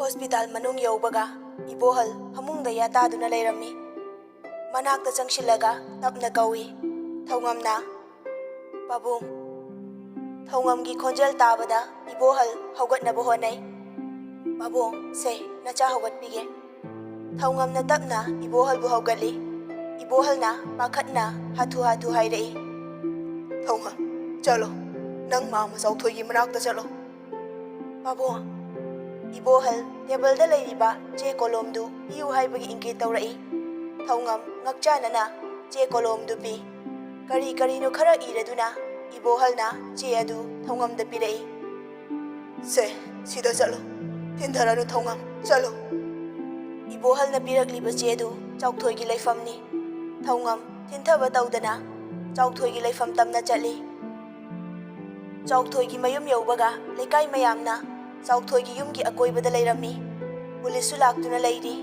hospital manung yaubaga ibohal hamungda yataduna leirami manakta changsilaga tapna kawi thaungamna pabung thaungamgi khonjal tabada ibohal haugatnaba honai pabung se nacha haugatpige thaungamna tapna ibohal bu haugatli ibohalna pakhatna hathu hathu hairei thaungam chalo nang ma masauthoi gi manakta chalo pabung ibohal table da leiriba che kolom du piu haibagi inge tawrai thaungam ngakchanana che kolom du pi kari no khara iraduna ibohalna che adu thaungam da pirei se sida chalo tindharanu thaungam chalo ibohalna pirakliba che du chauthoi gi leifamni thaungam thinthaba tawdana chauthoi gi leifam tamna chali chauthoi gi mayum yaubaga lekai mayamna chauthoi gi yumgi akoibada leirami police laktuna leiri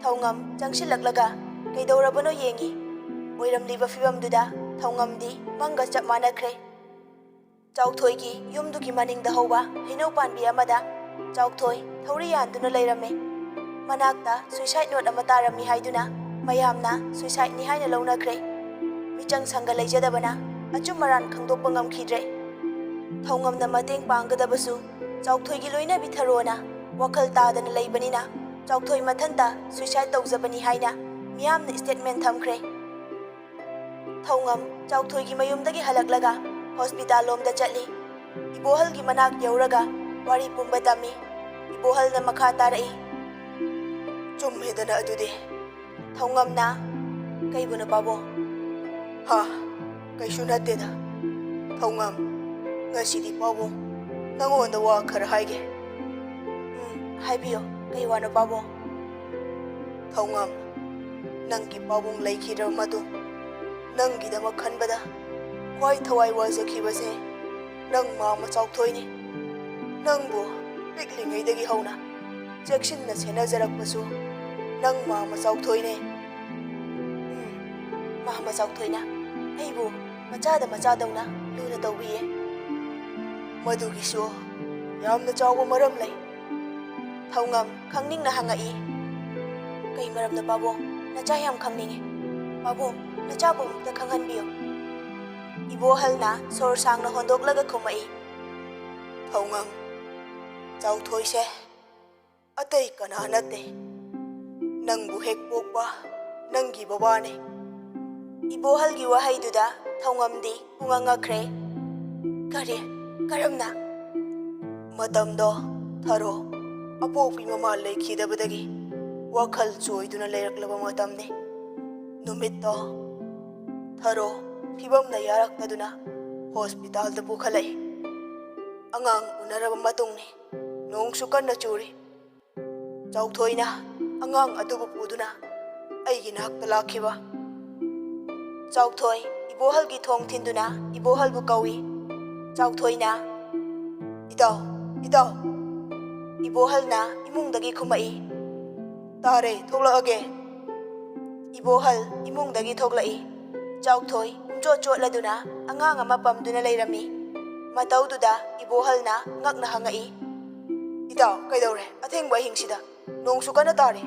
thaungam changsilaklaga kaidorabano yengi oiramliba fibamduda thaungamdi manga chap manakre chauthoi gi yumdugi maningda hoba heinau panbi amada chauthoi thori yanduna leirame manakta suicide note ama tarami haiduna mayamna suicide ni haina launakre michang sanga leijadabana achumaran khangdokpa ngamkhidre thaungamna mateng pangadabasu chauthoi gi loina bitharona wakhal tadana leibanina chauthoi mathanta suicide tawjabani haina miyamna statement thamkhre thaungam chauthoi gi mayumdagi halaklaga hospital lomda chatli ibohal gi manak yauraga wari pumba tami ibohal na makha tarai chumhedana adude thaungamna kaibuna pabo ha kaisu nateda thaungam ngasidi pabo nangonda wa khara haige haibiyo kai wano pabo thaungam nangki pabung leikhirar madu nanggi dama khanbada khwai thawai wajkhibase nang ma chauthoi ni nangbu piklingai dagi hauna jackson na sena jarakpasu nang ma chauthoi ne ma chauthoi na aibu macha dauna luna tawbiye madugi so yamna chawba maram lay thaungam khangning na hangai kai maram na pabo nacha yam khangninge pabo nacha bum ta khanghan biyo ibohal na sor sang na hondoklaga khumai thaungam chauthoi se atai kana nate nangbu hek pokpa nangi baba ne ibohal gi wahai duda thaungam di punganga khre kare karamna matamdo tharo apopi mama leikhidabadagi wakhal choiduna leiraklaba matamne numitto tharo fibamna yaraktaduna hospital da pukhalai angang unaraba matungni nongsu kanna churi chauthoina angang adubu puduna aigi nakta lakhiba chauthoi ibohal gi thong thinduna ibohal bu kawi chauthoi na itaw ibohal na imungdagi khumai tare thoglage ibohal imungdagi thoglai chauthoi umjo chotladuna angang ama pamduna leirami mataududa ibohal na ngakna hangai itaw kaidore athengba hingsida nongsu kana tare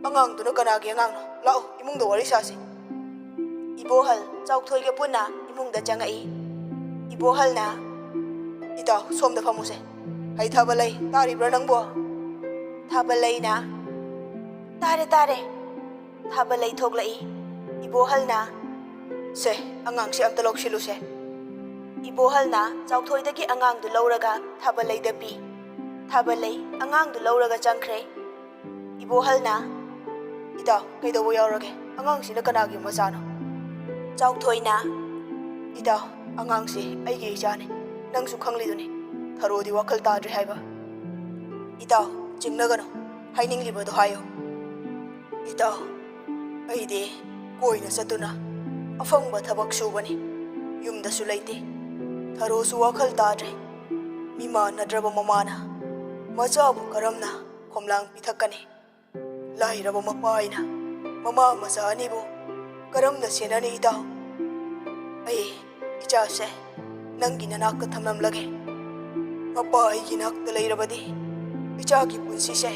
angang duna kanagi angang no lao imungda wari sasi ibohal chauthoi ge punna imungda changai ibohal na itaw somda famuse hai thabalai tari branangbo thabalai na tare thabalai thoglai ibohal na se angang se amta loksilu se ibohal na chauthoi dagi angang du lauraga thabalai da pi thabalai angang du lauraga changkhre ibohal na itaw kaidawo yaurage angang sina kanagi macano chauthoi na itaw angang si aigi ichane nangsu khangliduni tharodi wakhal tadre haiba itaw jingnagano haininglibado hayo itaw aide koina satuna afangba thabak subani yumda su leite tharosu wakhal tadre mima nadraba mamana machabu karamna khomlang pithakani lairaba mapaina mama masani bo karamna senani itaw ai ichase nangi nanak thamlam lage mapa ai ginak talai rabadi ꯏꯆꯥꯒꯤ ꯄꯨꯟꯁꯤꯁꯦ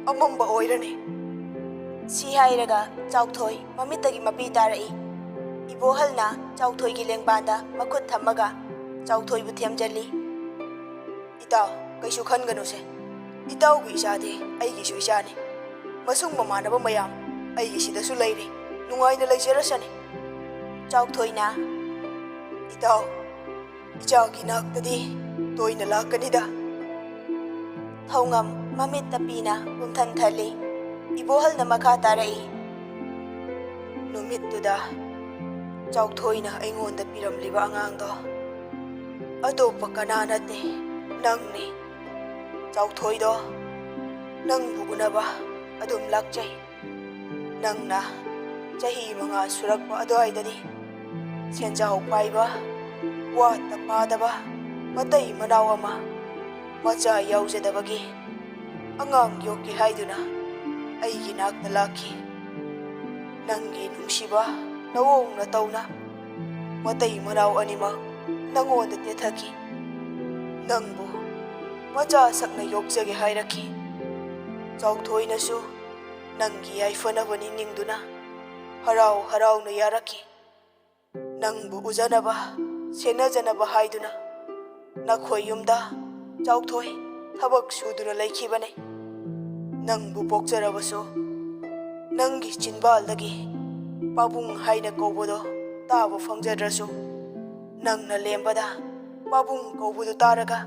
ꯑꯃꯝꯕ ꯑꯣꯏꯔꯅꯤ꯫ ꯁꯤ ꯍꯥꯏꯔꯒ ꯆꯥꯎꯊꯣꯏ ꯃꯃꯤꯠꯇꯒꯤ ꯃꯄꯤ ꯇꯥꯔꯛꯏ꯫ ꯏꯕꯣꯍꯜꯅ ꯆꯥꯎꯊꯣꯏꯒꯤ ꯂꯦꯡꯕꯥꯟꯗ ꯃꯈꯨꯠ ꯊꯝꯃꯒ ꯆꯥꯎꯊꯣꯏꯕꯨ ꯊꯦꯝꯖꯤꯜꯂꯤ꯫ ꯏꯇꯥꯎ, ꯀꯩꯁꯨ ꯈꯟꯒꯅꯨꯁꯦ꯫ ꯏꯇꯥꯎꯒꯤ ꯏꯆꯥꯗꯤ ꯑꯩꯒꯤꯁꯨ ꯏꯆꯥꯅꯤ꯫ ꯃꯁꯨꯡ ꯃꯃꯥꯟꯅꯕ ꯃꯌꯥꯝ ꯑꯩꯒꯤꯁꯤꯗꯁꯨ ꯂꯩꯔꯤ꯫ ꯅꯨꯡꯉꯥꯏꯅ ꯂꯩꯖꯔꯁꯅꯤ꯫ ꯆꯥꯎꯊꯣꯏꯅ, ꯏꯇꯥꯎ, ꯏꯆꯥꯒꯤ ꯅꯥꯛꯇꯗꯤ ꯇꯣꯏꯅ ꯂꯥꯛꯀꯅꯤꯗ꯫ ꯊꯧꯉꯝ ꯃꯃꯤꯠꯇ ꯄꯤꯅ ꯄꯨꯝꯊꯟꯊꯜꯂꯤ꯫ ꯏꯕꯣꯍꯜꯅ ꯃꯈꯥ ꯇꯥꯔꯛꯏ꯫ ꯅꯨꯃꯤꯠꯇꯨꯗ ꯆꯥꯎꯊꯣꯏꯅ ꯑꯩꯉꯣꯟꯗ ꯄꯤꯔꯝꯂꯤꯕ ꯑꯉꯥꯡꯗꯣ ꯑꯇꯣꯞꯄ ꯀꯅꯥ ꯅꯠꯇꯦ, ꯅꯪꯅꯤ꯫ ꯆꯥꯎꯊꯣꯏꯗꯣ ꯅꯪꯕꯨ ꯎꯅꯕ ꯑꯗꯨꯝ ꯂꯥꯛꯆꯩ꯫ ꯅꯪꯅ ꯆꯍꯤ 5 ꯁꯨꯔꯛꯄ ꯑꯗꯨꯋꯥꯏꯗꯗꯤ ꯁꯦꯟꯖꯥꯎ ꯄꯥꯏꯕ, ꯋꯥꯠꯇ ꯄꯥꯗꯕ ꯃꯇꯩ ꯃꯅꯥꯎ ꯑꯃ ꯃꯆꯥ ꯌꯥꯎꯖꯗꯕꯒꯤ ꯑꯉꯥꯡ ꯌꯣꯛꯀꯦ ꯍꯥꯏꯗꯨꯅ ꯑꯩꯒꯤ ꯅꯥꯛꯇ ꯂꯥꯛꯈꯤ꯫ ꯅꯪꯒꯤ ꯅꯨꯡꯁꯤꯕ ꯅꯑꯣꯡ ꯅꯇꯧꯅ ꯃꯇꯩ ꯃꯅꯥꯎ ꯑꯅꯤꯃꯛ ꯅꯪꯉꯣꯟꯗ ꯇꯦꯊꯈꯤ꯫ ꯅꯪꯕꯨ ꯃꯆꯥ ꯁꯛꯅ ꯌꯣꯛꯆꯒꯦ ꯍꯥꯏꯔꯛꯈꯤ꯫ ꯆꯥꯎꯊꯣꯏꯅꯁꯨ ꯅꯪꯒꯤ ꯌꯥꯏꯐꯅꯕ ꯅꯤꯡꯗꯨꯅ ꯍꯔꯥꯎ ꯍꯔꯥꯎꯅ ꯌꯥꯔꯛꯈꯤ꯫ ꯅꯪꯕꯨ ꯎꯖꯅꯕ, ꯁꯦꯟꯅꯖꯅꯕ ꯍꯥꯏꯗꯨꯅ ꯅꯈꯣꯏ ꯌꯨꯝꯗ ꯆꯥꯎꯊꯣꯏ ꯊꯕꯛ ꯁꯨꯗꯨꯅ ꯂꯩꯈꯤꯕꯅꯤ꯫ ꯅꯪꯕꯨ ꯄꯣꯛꯆꯔꯕꯁꯨ ꯅꯪꯒꯤ ꯆꯤꯟꯕꯥꯜꯗꯒꯤ ꯄꯥꯕꯨꯡ ꯍꯥꯏꯅ ꯀꯧꯕꯗꯣ ꯇꯥꯕ ꯐꯪꯖꯗ꯭ꯔꯁꯨ ꯅꯪꯅ ꯂꯦꯝꯕꯗ ꯄꯥꯕꯨꯡ ꯀꯧꯕꯗꯨ ꯇꯥꯔꯒ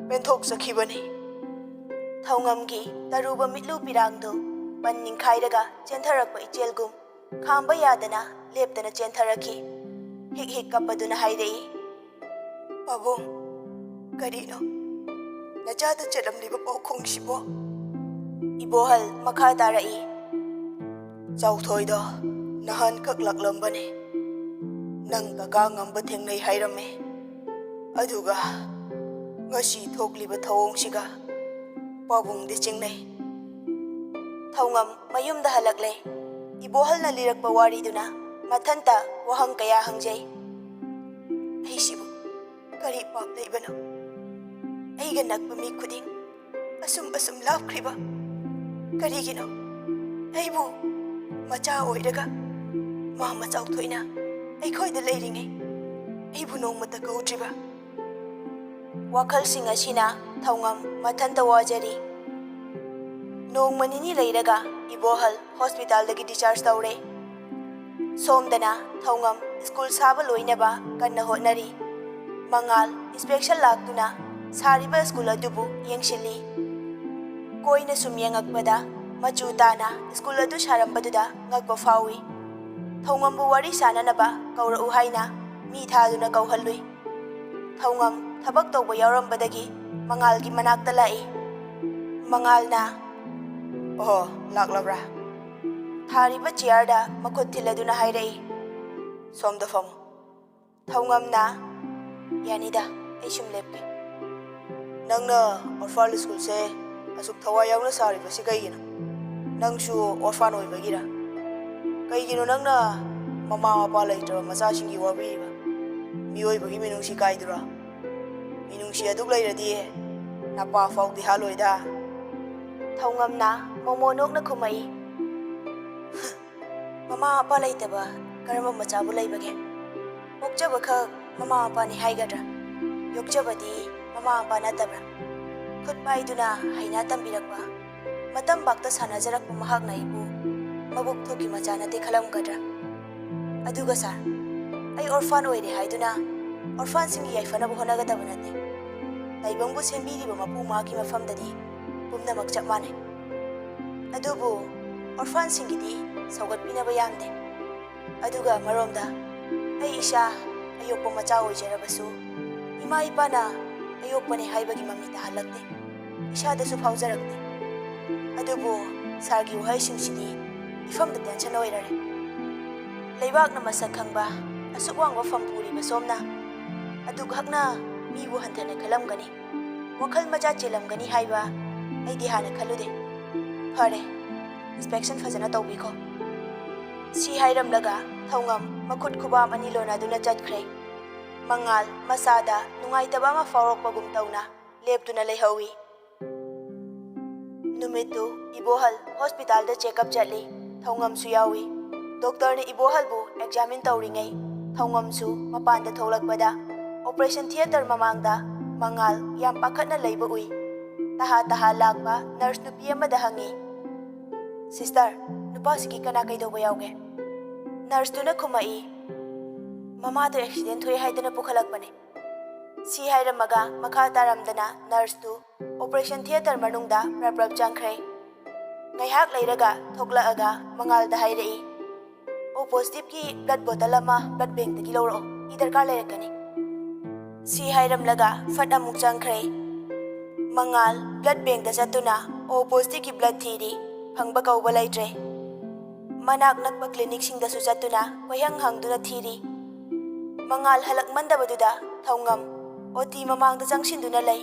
ꯄꯦꯟꯊꯣꯛꯆꯈꯤꯕꯅꯤ꯫ ꯊꯧꯉꯝꯒꯤ ꯇꯔꯨꯕ ꯃꯤꯠꯂꯨ ꯄꯤꯔꯥꯡꯗꯨ ꯄꯟ ꯅꯤꯡꯈꯥꯏꯔꯒ ꯆꯦꯟꯊꯔꯛꯄ ꯏꯆꯦꯜꯒꯨꯝ ꯈꯥꯝꯕ ꯌꯥꯗꯅ ꯂꯦꯞꯇꯅ ꯆꯦꯟꯊꯔꯛꯈꯤ꯫ ꯍꯤꯛ ꯍꯤꯛ ꯀꯞꯄꯗꯨꯅ ꯍꯥꯏꯔꯛꯏ, ꯄꯥꯕꯨꯡ, ꯀꯔꯤꯅꯣ ꯅꯆꯥꯗ ꯆꯠꯂꯝꯂꯤꯕ ꯄꯥꯎꯈꯣꯡꯁꯤꯕꯣ? ꯏꯕꯣꯍꯜ ꯃꯈꯥ ꯇꯥꯔꯛꯏ꯫ ꯆꯥꯎꯊꯣꯏꯗꯣ ꯅꯍꯥꯟꯈꯛ ꯂꯥꯛꯂꯝꯕꯅꯤ꯫ ꯅꯪ ꯀꯀꯥ ꯉꯝꯕ ꯊꯦꯡꯅꯩ ꯍꯥꯏꯔꯝꯃꯦ꯫ ꯑꯗꯨꯒ ꯉꯁꯤ ꯊꯣꯛꯂꯤꯕ ꯊꯧꯑꯣꯡꯁꯤꯒ ꯄꯥꯕꯨꯡꯗꯤ ꯆꯤꯡꯅꯩ꯫ ꯊꯧꯉꯝ ꯃꯌꯨꯝꯗ ꯍꯜꯂꯛꯂꯦ꯫ ꯏꯕꯣꯍꯜꯅ ꯂꯤꯔꯛꯄ ꯋꯥꯔꯤꯗꯨꯅ ꯃꯊꯟꯇ ꯋꯥꯍꯪ ꯀꯌꯥ ꯍꯪꯖꯩ꯫ ꯑꯩꯁꯤꯕꯨ ꯀꯔꯤ ꯄꯥꯞ ꯂꯩꯕꯅꯣ? ꯑꯩꯒ ꯅꯛꯄ ꯃꯤ ꯈꯨꯗꯤꯡ ꯑꯁꯨꯝ ꯂꯥꯞꯈ꯭ꯔꯤꯕ ꯀꯔꯤꯒꯤꯅꯣ? ꯑꯩꯕꯨ ꯃꯆꯥ ꯑꯣꯏꯔꯒ ꯃꯥꯃ ꯆꯥꯎꯊꯣꯏꯅ ꯑꯩꯈꯣꯏꯗ ꯂꯩꯔꯤꯉꯩ ꯑꯩꯕꯨ ꯅꯣꯡꯃꯇ ꯀꯧꯗ꯭ꯔꯤꯕ? ꯋꯥꯈꯜꯁꯤꯡ ꯑꯁꯤꯅ ꯊꯧꯉꯝ ꯃꯊꯟꯇ ꯋꯥꯖꯔꯤ꯫ ꯅꯣꯡꯃ ꯅꯤꯅꯤ ꯂꯩꯔꯒ ꯏꯕꯣꯍꯜ ꯍꯣꯁꯄꯤꯇꯥꯜꯗꯒꯤ ꯗꯤꯁꯆꯥꯔꯖ ꯇꯧꯔꯦ꯫ ꯁꯣꯝꯗꯅ ꯊꯧꯉꯝ ꯁ꯭ꯀꯨꯜ ꯁꯥꯕ ꯂꯣꯏꯅꯕ ꯀꯟꯅ ꯍꯣꯠꯅꯔꯤ꯫ ꯃꯉꯥꯜ ꯏꯟꯁꯄꯦꯛꯁꯟ ꯂꯥꯛꯇꯨꯅ ꯁꯥꯔꯤꯕ ꯁ꯭ꯀꯨꯜ ꯑꯗꯨꯕꯨ ꯌꯦꯡꯁꯤꯜꯂꯤ꯫ ꯀꯣꯏꯅ ꯁꯨꯝ ꯌꯦꯡꯉꯛꯄꯗ ꯃꯆꯨ ꯇꯥꯅ ꯁ꯭ꯀꯨꯜ ꯑꯗꯨ ꯁꯥꯔꯝꯕꯗꯨꯗ ꯉꯛꯄ ꯐꯥꯎꯏ꯫ ꯊꯧꯉꯝꯕꯨ ꯋꯥꯔꯤ ꯁꯥꯅꯅꯕ ꯀꯧꯔꯛꯎ ꯍꯥꯏꯅ ꯃꯤ ꯊꯥꯗꯨꯅ ꯀꯧꯍꯜꯂꯨꯏ꯫ ꯊꯧꯉꯝ ꯊꯕꯛ ꯇꯧꯕ ꯌꯥꯎꯔꯝꯕꯗꯒꯤ ꯃꯉꯥꯜꯒꯤ ꯃꯅꯥꯛꯇ ꯂꯥꯛꯏ꯫ ꯃꯉꯥꯜꯅ, ꯑꯣꯍꯣ, ꯂꯥꯛꯂꯕ꯭ꯔꯥ? ꯊꯥꯔꯤꯕ ꯆꯤꯌꯥꯔꯗ ꯃꯈꯨꯠ ꯊꯤꯜꯂꯗꯨꯅ ꯍꯥꯏꯔꯛꯏ, ꯁꯣꯝꯗ ꯐꯝꯃꯨ꯫ ꯊꯧꯉꯝꯅ, ꯌꯥꯅꯤꯗ, ꯑꯩ ꯁꯨꯝ ꯂꯦꯞꯀꯦ꯫ ꯅꯪꯅ ꯑꯣꯔꯐꯥꯟ ꯁ꯭ꯀꯨꯜꯁꯦ ꯑꯁꯨꯛ ꯊꯋꯥꯏ ꯌꯥꯎꯅ ꯁꯥꯔꯤꯕꯁꯤ ꯀꯩꯒꯤꯅꯣ? ꯅꯪꯁꯨ ꯑꯣꯔꯐꯥꯟ ꯑꯣꯏꯕꯒꯤꯔꯥ? ꯀꯩꯒꯤꯅꯣ ꯅꯪꯅ ꯃꯃꯥ ꯃꯄꯥ ꯂꯩꯇ꯭ꯔꯕ ꯃꯆꯥꯁꯤꯡꯒꯤ ꯋꯥꯕꯤꯔꯤꯕ? ꯃꯤꯑꯣꯏꯕꯒꯤ ꯃꯤꯅꯨꯡꯁꯤ ꯀꯥꯏꯗꯨꯔꯥ? ꯃꯤꯅꯨꯡꯁꯤ ꯑꯗꯨꯛ ꯂꯩꯔꯗꯤ ꯅꯄꯥ ꯐꯥꯎꯗꯤ ꯍꯥꯠꯂꯣꯏꯗ꯫ ꯊꯧꯉꯝꯅ ꯃꯣꯃꯣꯅꯣꯛꯅ ꯈꯨꯝꯃꯛꯏ, ꯃꯃꯥ ꯃꯄꯥ ꯂꯩꯇꯕ ꯀꯔꯝꯕ ꯃꯆꯥꯕꯨ ꯂꯩꯕꯒꯦ? ꯄꯣꯛꯆꯕꯈꯛ ꯃꯃꯥ ꯃꯄꯥꯅꯤ ꯍꯥꯏꯒꯗ꯭ꯔꯥ? ꯌꯣꯛꯆꯕꯗꯤ ꯃꯃꯥ ꯃꯄꯥ ꯅꯠꯇꯕ꯭ꯔꯥ? ꯈꯨꯠ ꯄꯥꯏꯗꯨꯅ ꯍꯩꯅ ꯇꯝꯕꯤꯔꯛꯄ, ꯃꯇꯝꯕꯥꯛꯇ ꯁꯥꯟꯅꯖꯔꯛꯄ ꯃꯍꯥꯛꯅ ꯑꯩꯕꯨ ꯃꯕꯨꯛ ꯊꯣꯛꯀꯤ ꯃꯆꯥ ꯅꯠꯇꯦ ꯈꯜꯂꯝꯒꯗ꯭ꯔꯥ? ꯑꯗꯨꯒ ꯁꯥꯔ, ꯑꯩ ꯑꯣꯔꯐꯥꯟ ꯑꯣꯏꯔꯦ ꯍꯥꯏꯗꯨꯅ ꯑꯣꯔꯐꯥꯟꯁꯤꯡꯒꯤ ꯌꯥꯏꯐꯅꯕ ꯍꯣꯠꯅꯒꯗꯕ ꯅꯠꯇꯦ꯫ ꯇꯥꯏꯕꯪꯕꯨ ꯁꯦꯝꯕꯤꯔꯤꯕ ꯃꯄꯨ ꯃꯥꯒꯤ ꯃꯐꯝꯗꯗꯤ ꯄꯨꯝꯅꯃꯛ ꯆꯞ ꯃꯥꯟꯅꯩ꯫ ꯑꯗꯨꯕꯨ ꯑꯣꯔꯐꯥꯟꯁꯤꯡꯒꯤꯗꯤ ꯁꯧꯒꯠꯄꯤꯅꯕ ꯌꯥꯝꯗꯦ꯫ ꯑꯗꯨꯒ ꯑꯃꯔꯣꯝꯗ ꯑꯩ ꯏꯁꯥ ꯑꯌꯣꯛꯄ ꯃꯆꯥ ꯑꯣꯏꯖꯔꯕꯁꯨ ꯏꯃꯥ ꯏꯄꯥꯅ ꯑꯌꯣꯛꯄꯅꯦ ꯍꯥꯏꯕꯒꯤ ꯃꯃꯤ ꯇꯥꯍꯜꯂꯛꯇꯦ, ꯏꯁꯥꯗꯁꯨ ꯐꯥꯎꯖꯔꯛꯇꯦ꯫ ꯑꯗꯨꯕꯨ ꯁꯥꯔꯒꯤ ꯋꯥꯍꯩꯁꯤꯡꯁꯤꯗꯤ ꯏꯐꯝꯗ ꯇꯦꯟꯁꯟ ꯑꯣꯏꯔꯔꯦ꯫ ꯂꯩꯕꯥꯛꯅ ꯃꯁꯛ ꯈꯪꯕ ꯑꯁꯨꯛ ꯋꯥꯡꯕ ꯐꯝ ꯄꯨꯔꯤꯕ ꯁꯣꯝꯅ ꯑꯗꯨꯈꯛꯅ ꯃꯤꯕꯨ ꯍꯟꯊꯅ ꯈꯜꯂꯝꯒꯅꯤ, ꯋꯥꯈꯜ ꯃꯆꯥ ꯆꯦꯜꯂꯝꯒꯅꯤ ꯍꯥꯏꯕ ꯑꯩꯗꯤ ꯍꯥꯟꯅ ꯈꯜꯂꯨꯗꯦ꯫ ꯐꯔꯦ, ꯏꯟꯁꯄꯦꯛꯁꯟ ꯐꯖꯅ ꯇꯧꯕꯤꯈꯣ꯫ ꯁꯤ ꯍꯥꯏꯔꯝꯂꯒ ꯊꯧꯉꯝ ꯃꯈꯨꯠ ꯈꯨꯕꯥꯝ ꯑꯅꯤ ꯂꯣꯟꯅꯗꯨꯅ ꯆꯠꯈ꯭ꯔꯦ꯫ ꯃꯉꯥꯜ ꯃꯁꯥꯗ ꯅꯨꯡꯉꯥꯏꯇꯕ ꯑꯃ ꯐꯥꯎꯔꯛꯄꯒꯨꯝ ꯇꯧꯅ ꯂꯦꯞꯇꯨꯅ ꯂꯩꯍꯧꯏ꯫ नुमित्तु इबोहल हॉस्पिटल दा चेकअप चली थौंगम सु यावी डॉक्टर ने इबोहल बु एग्जामिन तौरिंगै थौंगम सु मपान दा थोलकपदा ऑपरेशन थिएटर ममांगदा मंगाल याम पाखटना लैबा उई तहा तहा लाकपा नर्स नुपी अमदा हंगी सिस्टर नुपासिकी कना कैदोबा यावगे नर्स तुना खुमाई ममा तो एक्सीडेंट हुई हाइदना पुखलकपने सी हाइरमगा मखा तारमदना नर्स तु ऑपरेशन थिएटर मनुंगदा प्रप्रब चंखरे ngaiak leiraga thoklaga mangal da hairei o positive ki blood bottle ama blood bank dagi loro idar ka leirakani si hairam laga fat amuk changkhre mangal blood bank da jatuna o positive ki blood thiri phangba kauba laitre manak nakpa clinic sing da su jatuna koyang hangduna thiri mangal halak mandabaduda thongam oti mamang da jangsin duna lai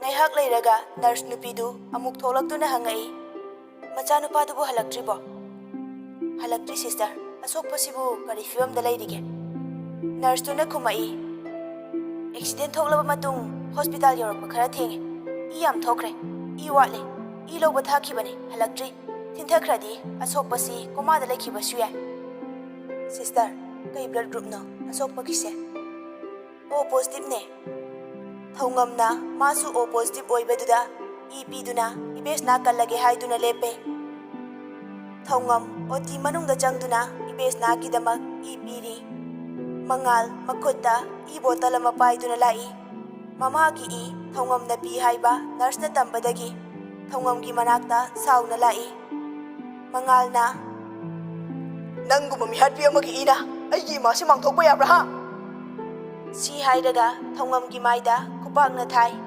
ngaiak leiraga nurse nupidu amuk tholakduna hangai मचानु पादुबु हलक्ट्रिबो हलक्ट्रि sister असोक पसिबु करि फिवम द लैरिगे नर्स तुना खुमाई एक्सीडेंट थोकलब मतुंग हॉस्पिटल योरप खरा थेंगे ई याम थोखरे ई वाले ई लोब थाखिबने हलक्ट्रि थिंथखरादी असोक पसि कोमा द लेखिबसु याय सिस्टर कई ब्लड ग्रुप न असोक पकिसे ओ पॉजिटिव ने थौंगमना मासु ओ पॉजिटिव ओइबदुदा ई पीदुना इबेस ना कल्लगे हाइदुना लेपे थौंगम ओती मनुंगदा चंगदुना इबेस ना गिदमक ई पीरी मंगाल मखुत्ता ई बोतल अमा पाइदुना लाई ममा की ई थौंगम ना पी हाइबा नर्स ना तंबदगी थौंगम की मनाक्ता साउना लाई मंगाल ना नंगु ममी हटपी अमगी ईना अइगी मासे मांगथोकपा याब्रा हा सी हाइदगा थौंगम की माइदा खुपाक ना थाई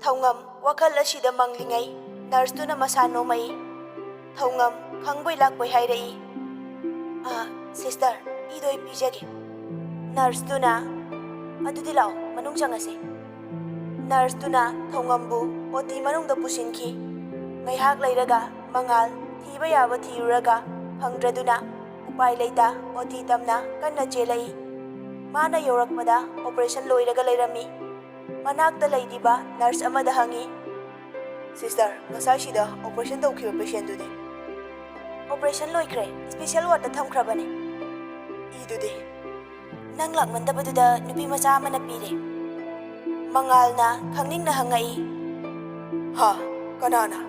थौंगम वखल असिदा मंगलिङै नर्स तुना मसा नोमै थौंगम खंगबै लाक्बै हाइरई सिस्टर इदोइ पिजगे नर्स तुना अदुदि लाओ मनुङ चंगसे नर्स तुना थौंगमबु ओती मनुङदा पुसिनखि ngaiak leiraga mangal thiba yaba thiruraga phangdraduna upai leita oti tamna kanna chelai mana yorakpada operation loiraga leirami manakta leidiba nurse amada hangi sister ngasai sida operation tawkhiba patient dudi operation loikre special ward ta thamkhrabane idudi nang lakmandabaduda nupi macha amana pire mangalna khangning na hangai ha kanana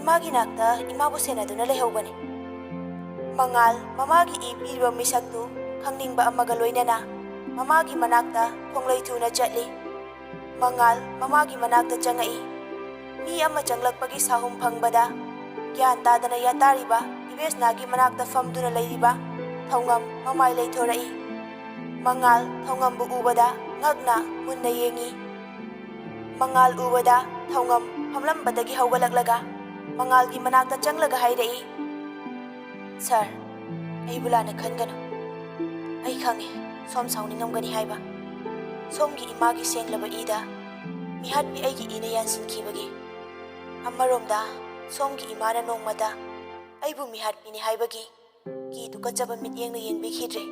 imagi nakta imabu senaduna lehobane mangal mamagi e pirba misaktu khangningba amaga loinana mamagi manakta khonglei thuna chatli mangal mamagi manakta changai mi ama changlakpagi sahum phangbada gyan tadana yatariba ibes nagi manakta famduna leiriba thongam mamai leithorai mangal thongam bu ubada ngakna munna yengi mangal ubada thongam hamlambadagi hawgalaklaga mangal gi manakta changlaga hairei sir ai bulana khangano ai khange som sauningam haiba somgi imagi senglaba ida mihat bi aigi ina yansin khibagi amaromda somgi imana nongmada aibu mihat bi ni haibagi ki tu kachaba mityeng na yenbi khidre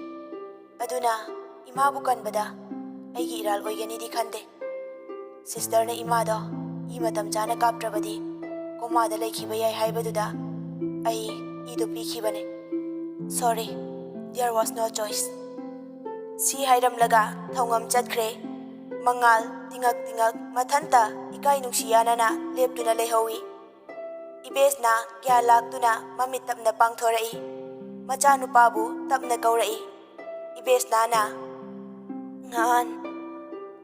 aduna imabu kanbada aigi iral oigani di khande sister na imada i matam jana kaptrabadi koma da lekhiba yai haibaduda ai idu pi khibane sorry there was no choice si hairam laga thongam chatkre mangal tingak tingak mathanta ikai nungsiana na leptuna lehowi ibes na kya laktuna mamit tapna pangthorai macha nupabu tapna kaurai ibes na ngan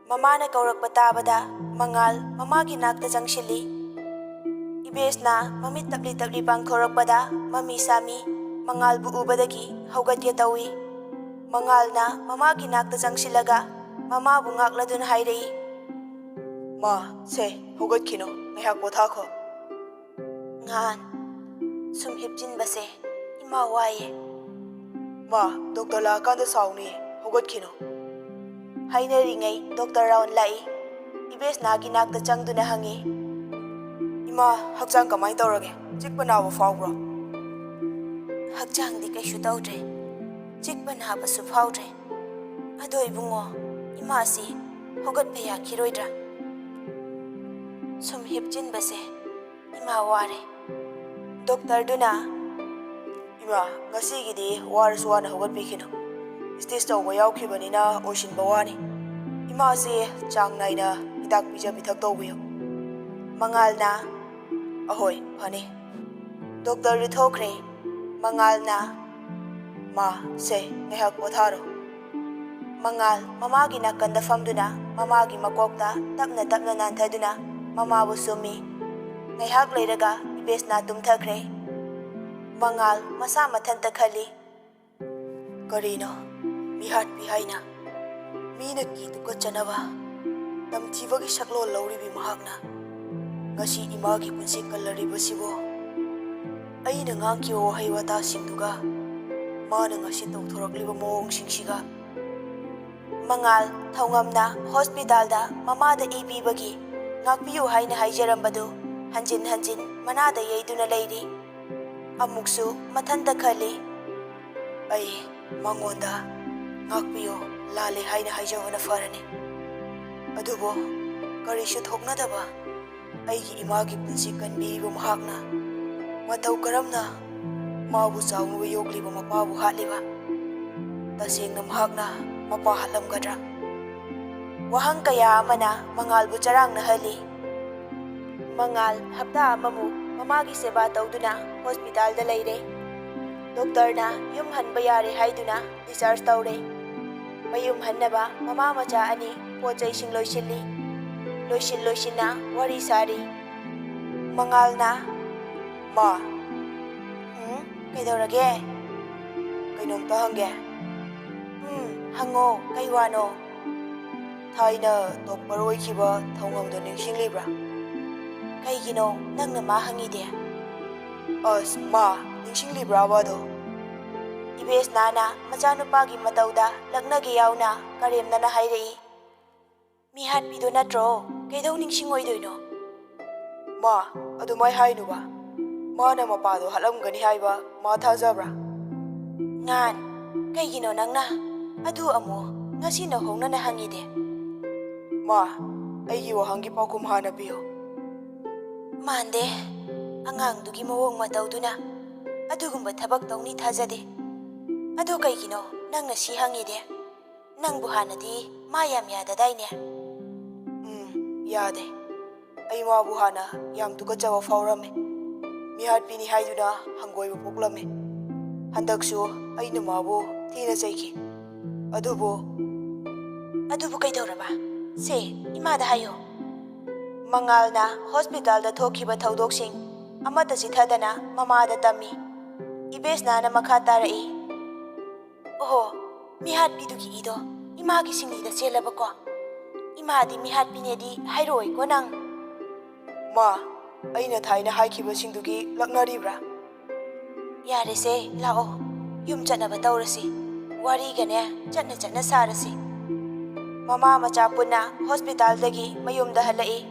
mama na kaurak patabada mangal mama gi nakta jangshili ibes na mamit tapli tapli pangthorak pada mami sami mangal bu ubadagi haugatya tawi mangal na mama gi nakta jangsilaga mama bu ngakladun hairei ma se hogat khino ngaiak potha kho ngan sum hipjin base ima waye ma doctor la kan da sauni hogat khino hainari ngai doctor round lai ibes na gi nakta changduna hangi ima hakchang kamai tawrage chikpa nawa fawbro hakchang di kai shu tawdre chikpa na basu fawdre ado ibungo ima si hogat paya khiroidra sum hipjin base Ima ware. Doktor-duna, Ima, ngasigidi warasu wana haugatbikino. Stage tawba yaukhibanina oishinba wani. Imase chang naina hidak pija pithak tawbiyo. Mangalna, Ahoy, phani. Doktor thokre. Mangalna, Ma, se, ngahak potharo. Mangal, mamagi nakanda famduna, mamagi makokta, tapna nanthaduna, mamabu sumi. Ngaihak leiraga, ibesna tumthakre. Mangal, masa mathanta khali. Karino, mihat bihaina. Mina ki tukachanaba. Tamthibagi saklo lauribi mahakna. Ngasi imagi punsi kallaribasibo. Aina ngangkiwa wahai watasingduga. Mana ngasi tawthorakliba mawongsingsiga. Mangal, thaungamna, hospitalda, mamada ibibagi, ngakpiyu haina haijarambadu, hanjin manada yaiduna leiri. Amuksu, mathanta khali. Ai, mangonda, ngakpiyo, lale haina haijabana farani. Adubo, karishu thoknadaba. Aigi imagi punsi kanbiriba mahakna. Matau karamna, mabu chawnuba yokliba mapabu hatliba. Tasengna mahakna, mapa halamgadra. Wahang kaya amana, mangalbu charangna hali. Mangal, hapta amamu, mamagi seba tauduna, hospitalda leire. Doktorna, yum hanba yare haiduna, discharge taure. Mayum hannaba, mama macha ani, pochai sing loisilli. Loisinna, wari sari. Mangalna, Ma, kaidorage? kainomta hangge. Hango, kaiwano. Thaina tokparoikiba thaungamdo ningsinglibra. Kaigino, nangna ma hangide. As, ma, ningsinglibra wado. Ibes nana, machanupagi matauda, lagnagi yauna, karemnana hairei. Mihat pido natro, kaidau ningsingoidoino. Ma, adumai hainuba. Mana mapado halamgani haiba, ma thajabra. Ngan, kaigino nangna, adu amo, ngasi na hongnana hangide. Ma, aigi wahangi paukum hana piyo. Mande, angangdugi mawong matauduna, adugumba thabak tawni thajade. Ado kaigino, nangna si hangide. Nangbu hanadi, mayam yadadaine. Yade. Ai mabu hana yam tukachawa faurame. Mihat pini haiduna hangoiba poklame. Handaksu aina mabu thina chaiki. Adubo Kaidoraba, se, imada hayo. Mangalna, hospitalda thokiba thaudoksing, amata sithadana, mamada tami. Ibesna na makha tarai. Oho, mihat piduki ido, imagi singlida chelabako. Imadi mihat pinedi hairoi ko nang. Ma, aina thaina haikiba singdugi laknaribra. Yare se, lao, yum chanaba taurasi. Wari gane, chatna sarasi. Mama macha punna hospital dagi mayumda halai.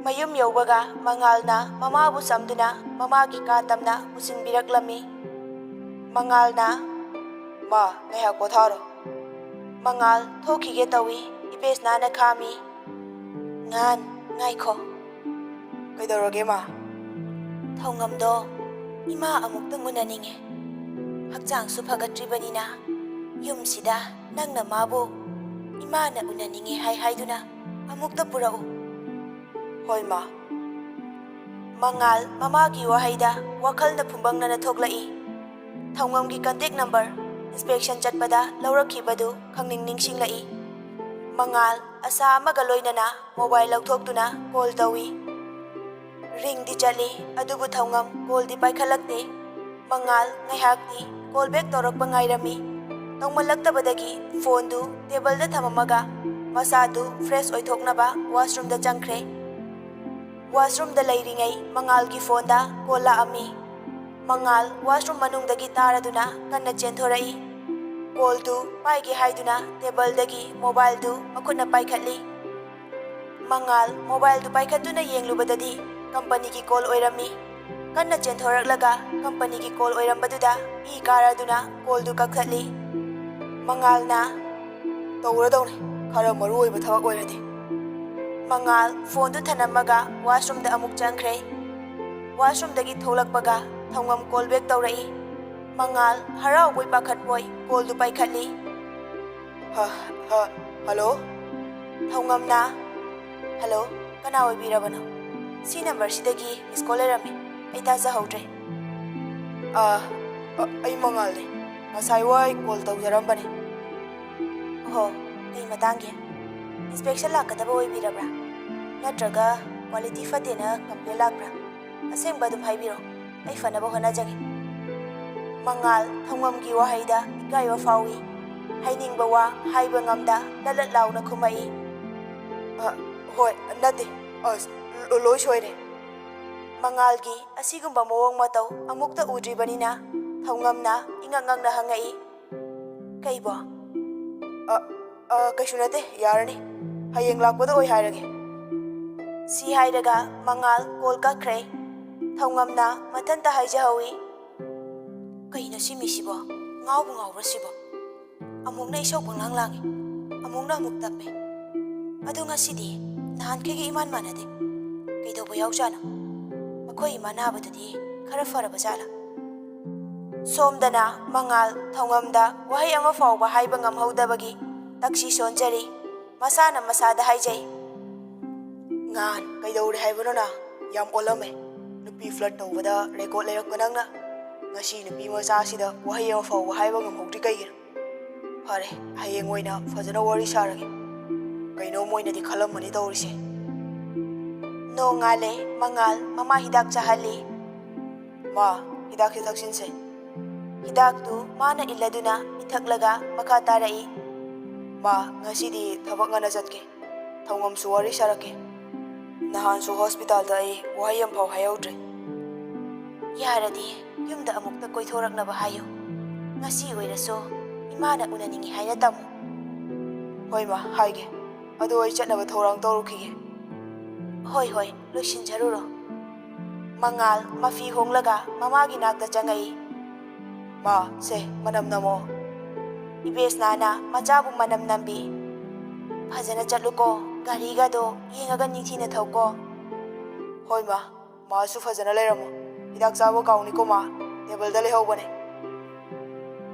Mayum yaubaga mangalna mamabu samduna mamagi katamna pusinbiraklami. Mangalna, Ma, ngahak potharo. Mangal thokige tawi, ibesna na khami. Ngan, ngaiko. Kaidorage ma? Thaungamdo, ima amuktang unaninge. Hakchang su phagatribanina, yumsida nangna mabu, ima na unaninge haiduna, amukta purao. Hoi ma. Mangal, mamagi wahaida, wakal na pumbangna na thoklai. Thaungamgi contact number, inspection chatpada laurakhibadu khangningsinglai. Mangal, asa magaloinana, mobile lauthokduna call tawi. Ring di chali, adubu thaungam call di paikhalakte. Mangal, ngaihakti, call back torokpa ngairami. Tongmalaktabadagi, phone du table da thamamaga, masadu fresh oithoknaba washroom da changkhre. Washroom da leiringai, mangal gi phone da call laami. Mangal, washroom manungdagi taraduna kanna chenthorai. Call du paigi haiduna table dagi mobile du makhutna paikhatli. Mangal, mobile du paikhatuna yenglubadadi company ki call oirami. Kanna chenthoraklaga company ki call oirambaduda I karaduna call du kakhatli. Mangal na Tawradawne, khara maru oiba thabak oiradi. Mangal phone du thanamaga washroom da amuk changkhre. ꯋꯥꯁꯔꯨꯝꯗꯒꯤ ꯊꯣꯛꯂꯛꯄꯒ ꯊꯧꯉꯝ call back ꯇꯧꯔꯛꯏ꯫ ꯃꯉꯥꯜ ꯍꯔꯥꯎꯕꯣꯏ ꯄꯥꯈꯠꯄꯣꯏ ꯀꯣꯜꯗꯨ ꯄꯥꯏꯈꯠꯂꯤ꯫ Hello? ꯊꯧꯉꯝꯅ "hello, ꯀꯅꯥ ꯑꯣꯏꯕꯤꯔꯕꯅꯣ? ꯁꯤ ꯅꯝꯕꯔꯁꯤꯗꯒꯤ ꯃꯤꯁ call ꯂꯩꯔꯝꯃꯤ, ꯑꯩ ꯇꯥꯖꯍꯧꯗ꯭ꯔꯦ." ꯑꯩ ꯃꯉꯥꯜꯅꯦ. ꯉꯁꯥꯏ ꯋꯥꯏ ꯀꯣꯜ ꯇꯧꯖꯔꯝꯕꯅꯦ. ꯑꯣꯍꯣ, ꯀꯩ ꯃꯇꯥꯡꯒꯤ? ꯏꯟꯁꯄꯦꯛꯁꯟ ꯂꯥꯛꯀꯗꯕ ꯑꯣꯏꯕꯤꯔꯕ꯭ꯔꯥ? ꯅꯠꯇ꯭ꯔꯒ ꯀ꯭ꯋꯥꯂꯤꯇꯤ ꯐꯠꯇꯦꯅ ꯀꯝꯄ꯭ꯂꯦꯟ ꯂꯥꯛꯄ꯭ꯔꯥ? ꯑꯁꯦꯡꯕ ꯑꯗꯨꯝ ꯍꯥꯏꯕꯤꯔꯣ, ꯑꯩ ꯐꯅꯕ ꯍꯣꯠꯅꯖꯒꯦ꯫ ꯃꯉꯥꯜ ꯊꯧꯉꯝꯒꯤ ꯋꯥꯍꯩꯗ ꯏꯀꯥꯏꯕ ꯐꯥꯎꯏ꯫ ꯍꯥꯏꯅꯤꯡꯕ ꯋꯥ ꯍꯥꯏꯕ ꯉꯝꯗ ꯂꯂꯠ ꯂꯥꯎꯅ ꯈꯨꯝꯃꯛꯏ꯫ ꯍꯣꯏ, ꯅꯠꯇꯦ. ꯂꯣꯏ ꯁꯣꯏꯔꯦ. ꯃꯉꯥꯜꯒꯤ ꯑꯁꯤꯒꯨꯝꯕ ꯃꯑꯣꯡ ꯃꯇꯧ ꯑꯃꯨꯛꯇ ꯎꯗ꯭ꯔꯤꯕꯅꯤꯅ ꯊꯧꯉꯝꯅ ꯏꯉꯛ ꯉꯛꯅ ꯍꯪꯉꯛꯏ꯫ "ꯀꯩꯕꯣ?" ꯀꯩꯁꯨ ꯅꯠꯇꯦ, ꯌꯥꯔꯅꯤ. ꯍꯌꯦꯡ ꯂꯥꯛꯄꯗ ꯑꯣꯏ ꯍꯥꯏꯔꯒꯦ." ꯁꯤ ꯍꯥꯏꯔꯒ ꯃꯉꯥꯜ ꯀꯣꯜ ꯀꯛꯈ꯭ꯔꯦ꯫ ꯊꯧꯉꯝꯅ ꯃꯊꯟꯇ ꯍꯥꯏꯖꯍꯧꯏ꯫ "ꯀꯩꯅꯣ ꯁꯤ ꯃꯤꯁꯤꯕꯣ? ꯉꯥꯎꯕꯨ ꯉꯥꯎꯕ꯭ꯔꯥ ꯁꯤꯕꯣ? ꯑꯃꯨꯛꯅ ꯏꯁꯧ ꯄꯪꯂꯥꯡ ꯂꯥꯡꯉꯤ, ꯑꯃꯨꯛꯅ ꯑꯃꯨꯛ ꯇꯞꯄꯦ. ꯑꯗꯣ ꯉꯁꯤꯗꯤ ꯅꯍꯥꯟꯈꯩꯒ ꯏꯃꯥꯟ ꯃꯥꯟꯅꯗꯦ. ꯀꯩꯗꯧꯕ ꯌꯥꯎꯖꯥꯠꯅꯣ? ꯃꯈꯣꯏ ꯏꯃꯥ ꯅꯥꯕꯗꯨꯗꯤ ꯈꯔ ꯐꯔꯕ ꯖꯥꯠꯂꯥ?" ꯁꯣꯝꯗꯅ ꯃꯉꯥꯜ ꯊꯧꯉꯝꯗ ꯋꯥꯍꯩ ꯑꯃ ꯐꯥꯎꯕ ꯍꯥꯏꯕ ꯉꯝꯍꯧꯗꯕꯒꯤ ꯇꯛꯁꯤ ꯁꯣꯟꯖꯔꯤ꯫ ꯃꯁꯥꯅ ꯃꯁꯥꯗ ꯍꯥꯏꯖꯩ꯫ "ꯅꯍꯥꯟ ꯀꯩꯗꯧꯔꯦ ꯍꯥꯏꯕꯅꯣꯅ? ꯌꯥꯝ ꯑꯣꯜꯂꯝꯃꯦ. ꯅꯨꯄꯤ ꯐ꯭ꯂꯔꯠ ꯇꯧꯕꯗ ꯔꯦꯀꯣꯔꯗ ꯂꯩꯔꯛꯄ ꯅꯪꯅ ꯉꯁꯤ ꯅꯨꯄꯤ ꯃꯆꯥꯁꯤꯗ ꯋꯥꯍꯩ ꯑꯃ ꯐꯥꯎꯕ ꯍꯥꯏꯕ ꯉꯝꯍꯧꯗ꯭ꯔꯤ ꯀꯩꯒꯤꯅꯣ? ꯐꯔꯦ, ꯍꯌꯦꯡ ꯑꯣꯏꯅ ꯐꯖꯅ ꯋꯥꯔꯤ ꯁꯥꯔꯒꯦ. ꯀꯩꯅꯣ ꯃꯣꯏꯅꯗꯤ ꯈꯜꯂꯝꯃꯅꯤ ꯇꯧꯔꯤꯁꯦ." ꯅꯣꯡꯉꯥꯜꯂꯦ ꯃꯉꯥꯜ ꯃꯃꯥ ꯍꯤꯗꯥꯛ ꯆꯥꯍꯜꯂꯤ꯫ "ꯃꯥ, ꯍꯤꯗꯥꯛꯁꯦ ꯊꯛꯆꯤꯟꯁꯦ." ꯍꯤꯗꯥꯛꯇꯨ ꯃꯥꯅ ꯏꯜꯂꯗꯨꯅ ꯄꯤꯊꯛꯂꯒ ꯃꯈꯥ ꯇꯥꯔꯛꯏ꯫ "ꯃꯥ, ꯉꯁꯤꯗꯤ ꯊꯕꯛ ꯉꯟꯅ ꯆꯠꯀꯦ. ꯊꯧꯉꯝꯁꯨ ꯋꯥꯔꯤ ꯁꯥꯔꯛꯀꯦ. ꯅꯍꯥꯟꯁꯨ ꯍꯣꯁꯄꯤꯇꯥꯜꯗ ꯑꯩ ꯋꯥꯍꯩ ꯑꯃꯐꯥꯎ ꯍꯥꯏꯍꯧꯗ꯭ꯔꯦ." "ꯌꯥꯔꯗꯤ ꯌꯨꯝꯗ ꯑꯃꯨꯛꯇ ꯀꯣꯏꯊꯣꯔꯛꯅꯕ ꯍꯥꯏꯌꯨ. ꯉꯁꯤ ꯑꯣꯏꯔꯁꯨ ꯏꯃꯥꯅ ꯎꯅꯅꯤꯡꯉꯤ ꯍꯥꯏꯅ ꯇꯝꯃꯨ." "ꯍꯣꯏ ꯃꯥ, ꯍꯥꯏꯒꯦ. ꯑꯗꯣ ꯑꯩ ꯆꯠꯅꯕ ꯊꯧꯔꯥꯡ ꯇꯧꯔꯨꯈꯤꯒꯦ." "ꯍꯣꯏ ꯍꯣꯏ, ꯂꯣꯏꯁꯤꯟꯖꯔꯨꯔꯣ." ꯃꯉꯥꯜ ꯃꯐꯤ ꯍꯣꯡꯂꯒ ꯃꯃꯥꯒꯤ ꯅꯥꯛꯇ ꯆꯪꯉꯛꯏ꯫ "ꯃꯥ, ꯁꯦ ꯃꯅꯝ ꯅꯝꯃꯣ." ꯏꯕꯦꯁꯅꯥꯅ ꯃꯆꯥꯕꯨ ꯃꯅꯝ ꯅꯝꯕꯤ꯫ "ꯐꯖꯅ ꯆꯠꯂꯨꯀꯣ, ꯒꯥꯔꯤꯒꯗꯣ ꯌꯦꯡꯉꯒ ꯅꯤꯡꯊꯤꯅ ꯊꯧꯀꯣ." "ꯍꯣꯏ ꯃꯥ, ꯃꯥꯁꯨ ꯐꯖꯅ ꯂꯩꯔꯝꯃꯣ. ꯍꯤꯗꯥꯛ ꯆꯥꯕ ꯀꯥꯎꯅꯤꯀꯣ ꯃꯥ, ꯇꯦꯕꯜꯗ ꯂꯩꯍꯧꯕꯅꯦ."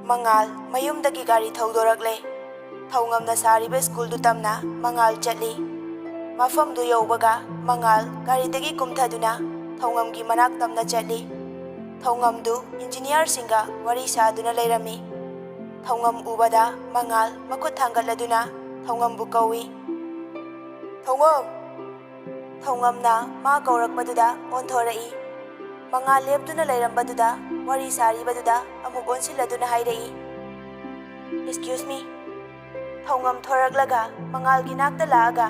ꯃꯉꯥꯜ ꯃꯌꯨꯝꯗꯒꯤ ꯒꯥꯔꯤ ꯊꯧꯗꯣꯔꯛꯂꯦ꯫ ꯊꯧꯉꯝꯅ ꯁꯥꯔꯤꯕ ꯁ꯭ꯀꯨꯜꯗꯨ ꯇꯝꯅ ꯃꯉꯥꯜ ꯆꯠꯂꯤ꯫ ꯃꯐꯝꯗꯨ ꯌꯧꯕꯒ ꯃꯉꯥꯜ ꯒꯥꯔꯤꯗꯒꯤ ꯀꯨꯝꯊꯗꯨꯅ ꯊꯧꯉꯝꯒꯤ ꯃꯅꯥꯛ ꯇꯝꯅ ꯆꯠꯂꯤ꯫ ꯊꯧꯉꯝꯗꯨ ꯏꯟꯖꯤꯅꯤꯌꯥꯔꯁꯤꯡꯒ ꯋꯥꯔꯤ ꯁꯥꯗꯨꯅ ꯂꯩꯔꯝꯃꯤ꯫ ꯊꯧꯉꯝ ꯎꯕꯗ ꯃꯉꯥꯜ ꯃꯈꯨꯠ ꯊꯥꯡꯒꯠꯂꯗꯨꯅ ꯊꯧꯉꯝꯕꯨ ꯀꯧꯏ꯫ "ꯊꯧꯉꯝ!" ꯊꯧꯉꯝꯅ ꯃꯥ ꯀꯧꯔꯛꯄꯗꯨꯗ ꯑꯣꯟꯊꯣꯔꯛꯏ꯫ ꯃꯉꯥꯜ ꯂꯦꯞꯇꯨꯅ ꯂꯩꯔꯝꯕꯗꯨꯗ ꯋꯥꯔꯤ ꯁꯥꯔꯤꯕꯗꯨꯗ ꯑꯃꯨꯛ ꯑꯣꯟꯁꯤꯜꯂꯗꯨꯅ ꯍꯥꯏꯔꯛꯏ꯫ "Excuse me." ꯊꯧꯉꯝ ꯊꯣꯔꯛꯂꯒ ꯃꯉꯥꯜꯒꯤ ꯅꯥꯛꯇ ꯂꯥꯛꯑꯒ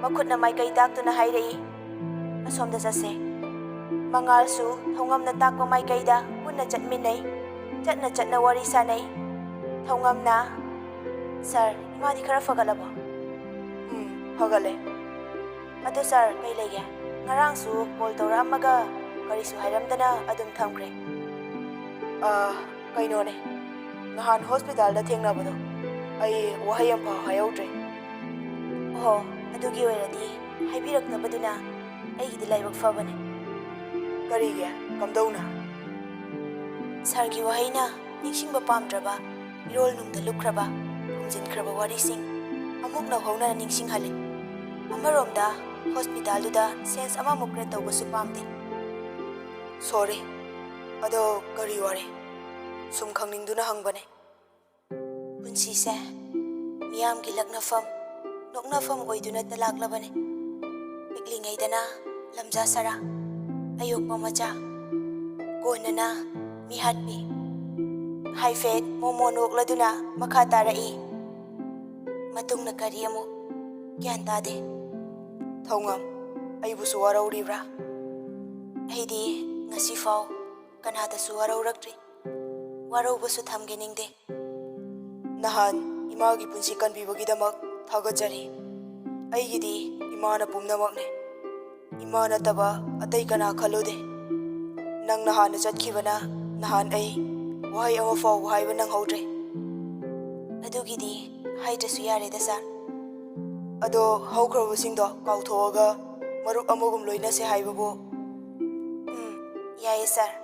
ꯃꯈꯨꯠꯅ ꯃꯥꯏꯀꯩ ꯇꯥꯛꯇꯨꯅ ꯍꯥꯏꯔꯛꯏ꯫ "ꯑꯁꯣꯝꯗ ꯆꯠꯁꯦ." ꯃꯉꯥꯜꯁꯨ ꯊꯧꯉꯝꯅ ꯇꯥꯛꯄ ꯃꯥꯏꯀꯩꯗ ꯄꯨꯟꯅ ꯆꯠꯃꯤꯟꯅꯩ꯫ ꯆꯠꯅ ꯆꯠꯅ ꯋꯥꯔꯤ ꯁꯥꯅꯩ꯫ ꯊꯧꯉꯝꯅ "ꯁꯥꯔ, ꯏꯃꯥꯗꯤ ꯈꯔ ꯐꯒꯠꯂꯕꯣ?" "ꯐꯒꯠꯂꯦ." "ꯑꯗꯣ ꯁꯥꯔ, ꯀꯩ ꯂꯩꯒꯦ? ꯉꯔꯥꯡꯁꯨ ꯀꯣꯜ ꯇꯧꯔꯛꯑꯝꯃꯒ ꯀꯔꯤꯁꯨ ꯍꯥꯏꯔꯝꯗꯅ ꯑꯗꯨꯝ ꯊꯝꯈ꯭ꯔꯦ." "ꯀꯩꯅꯣꯅꯦ, ꯅꯍꯥꯟ ꯍꯣꯁꯄꯤꯇꯥꯜꯗ ꯊꯦꯡꯅꯕꯗꯣ ꯑꯩ ꯋꯥꯍꯩ ꯑꯃꯐꯥꯎ ꯍꯥꯏꯍꯧꯗ꯭ꯔꯦ." "ꯑꯣꯍꯣ, ꯑꯗꯨꯒꯤ ꯑꯣꯏꯔꯗꯤ ꯍꯥꯏꯕꯤꯔꯛꯇꯕꯗꯨꯅ ꯑꯩꯒꯤꯗꯤ ꯂꯥꯏꯕꯛ ꯐꯕꯅꯦ." "ꯀꯔꯤꯒꯤ? ꯀꯝꯗꯧꯅ?" "ꯁꯥꯔꯒꯤ ꯋꯥꯍꯩꯅ ꯅꯤꯡꯁꯤꯡꯕ ꯄꯥꯝꯗ꯭ꯔꯕ, ꯏꯔꯣꯜ ꯅꯨꯡꯗ ꯂꯨꯞꯈ꯭ꯔꯕ, ꯐꯨꯝꯖꯤꯟꯈ꯭ꯔꯕ ꯋꯥꯔꯤꯁꯤꯡ ꯑꯃꯨꯛ ꯅꯧꯍꯧꯅꯅ ꯅꯤꯡꯁꯤꯡꯍꯜꯂꯤ꯫ ꯑꯃꯔꯣꯝꯗ ꯍꯣꯁꯄꯤꯇꯥꯜꯗꯨꯗ ꯁꯦꯟꯁ ꯑꯃꯃꯨꯛ ꯀ꯭ꯔꯦꯠ ꯇꯧꯕꯁꯨ ꯄꯥꯝꯗꯦ." "ꯁꯣꯔꯤ. ꯑꯗꯣ ꯀꯔꯤ ꯋꯥꯔꯤ? ꯁꯨꯝ ꯈꯪꯅꯤꯡꯗꯨꯅ ꯍꯪꯕꯅꯦ." "ꯄꯨꯟꯁꯤꯁꯦ ꯃꯤꯌꯥꯝꯒꯤ ꯂꯛꯅꯐꯝ, ꯅꯣꯛꯅꯐꯝ ꯑꯣꯏꯗꯨꯅꯇ ꯂꯥꯛꯂꯕꯅꯤ꯫ ꯄꯤꯛꯂꯤꯉꯩꯗꯅ ꯂꯝꯖꯥ ꯁꯔꯥ, ꯑꯌꯣꯛꯄ ꯃꯆꯥ, ꯀꯣꯟꯅꯅ ꯃꯤꯍꯥꯠꯄꯤ." ꯍꯥꯏꯐꯦꯠ ꯃꯣꯃꯣ ꯅꯣꯛꯂꯗꯨꯅ ꯃꯈꯥ ꯇꯥꯔꯛꯏ꯫ "ꯃꯇꯨꯡꯅ ꯀꯔꯤ ꯑꯃꯨꯛ? ꯒ꯭ꯌꯥꯟ ꯇꯥꯗꯦ." "ꯊꯧꯉꯝ, ꯑꯩꯕꯨꯁꯨ ꯋꯥꯔꯧꯔꯤꯕ꯭ꯔꯥ?" "ꯑꯩꯗꯤ ꯉꯁꯤꯐꯥꯎ ꯀꯅꯥꯗꯁꯨ ꯋꯥꯔꯧꯔꯛꯇ꯭ꯔꯤ, ꯋꯥꯔꯧꯕꯁꯨ ꯊꯝꯒꯦꯅꯤꯡꯗꯦ." "ꯅꯍꯥꯟ ꯏꯃꯥꯒꯤ ꯄꯨꯟꯁꯤ ꯀꯟꯕꯤꯕꯒꯤꯗꯃꯛ ꯊꯥꯒꯠꯆꯔꯤ. ꯑꯩꯒꯤꯗꯤ ꯏꯃꯥꯅ ꯄꯨꯝꯅꯃꯛꯅꯤ. ꯏꯃꯥ ꯅꯠꯇꯕ ꯑꯇꯩ ꯀꯅꯥ ꯈꯜꯂꯨꯗꯦ. ꯅꯪꯅ ꯍꯥꯟꯅ ꯆꯠꯈꯤꯕꯅ ꯅꯍꯥꯟ ꯑꯩ ꯋꯥꯍꯩ ꯑꯃ ꯐꯥꯎꯕ ꯍꯥꯏꯕ ꯅꯪꯍꯧꯗ꯭ꯔꯦ." "ꯑꯗꯨꯒꯤꯗꯤ ꯍꯥꯏꯗ꯭ꯔꯁꯨ ꯌꯥꯔꯦꯗ ꯁꯥꯔ." "ꯑꯗꯣ ꯍꯧꯈ꯭ꯔꯕꯁꯤꯡꯗꯣ ꯀꯥꯎꯊꯣꯛꯑꯒ ꯃꯔꯨꯞ ꯑꯃꯒꯨꯝ ꯂꯣꯏꯅꯁꯦ ꯍꯥꯏꯕꯕꯨ ꯌꯥꯏꯌꯦ ꯁꯥꯔ.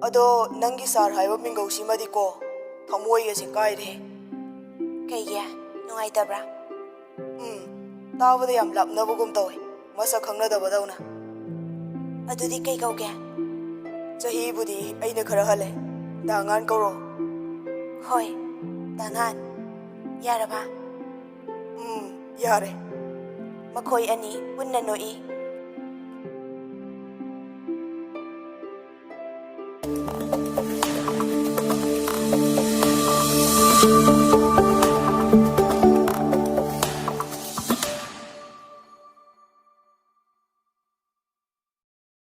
ꯑꯗꯣ ꯅꯪꯒꯤ ꯁꯥꯔ ꯍꯥꯏꯕ ꯃꯤꯡꯒꯧꯁꯤꯃꯗꯤꯀꯣ ꯊꯃꯣꯏꯒꯁꯤ ꯀꯥꯏꯔꯦ. ꯀꯩꯒꯤ ꯅꯨꯡꯉꯥꯏꯇꯕ꯭ꯔꯥ? ꯇꯥꯕꯗ ꯌꯥꯝ ꯂꯥꯞꯅꯕꯒꯨꯝ ꯇꯧꯏ, ꯃꯁꯛ ꯈꯪꯅꯗꯕꯗꯧꯅ. ꯑꯗꯨꯗꯤ ꯀꯩ ꯀꯧꯒꯦ? ꯆꯍꯤꯕꯨꯗꯤ ꯑꯩꯅ ꯈꯔ ꯍꯜꯂꯦ. ꯗꯥꯉꯥꯟ ꯀꯧꯔꯣ. ꯍꯣꯏ, ꯗꯥꯉꯥꯟ. ꯌꯥꯔꯕ? ꯌꯥꯔꯦ. ꯃꯈꯣꯏ ꯑꯅꯤ ꯄꯨꯟꯅ ꯅꯣꯛꯏ.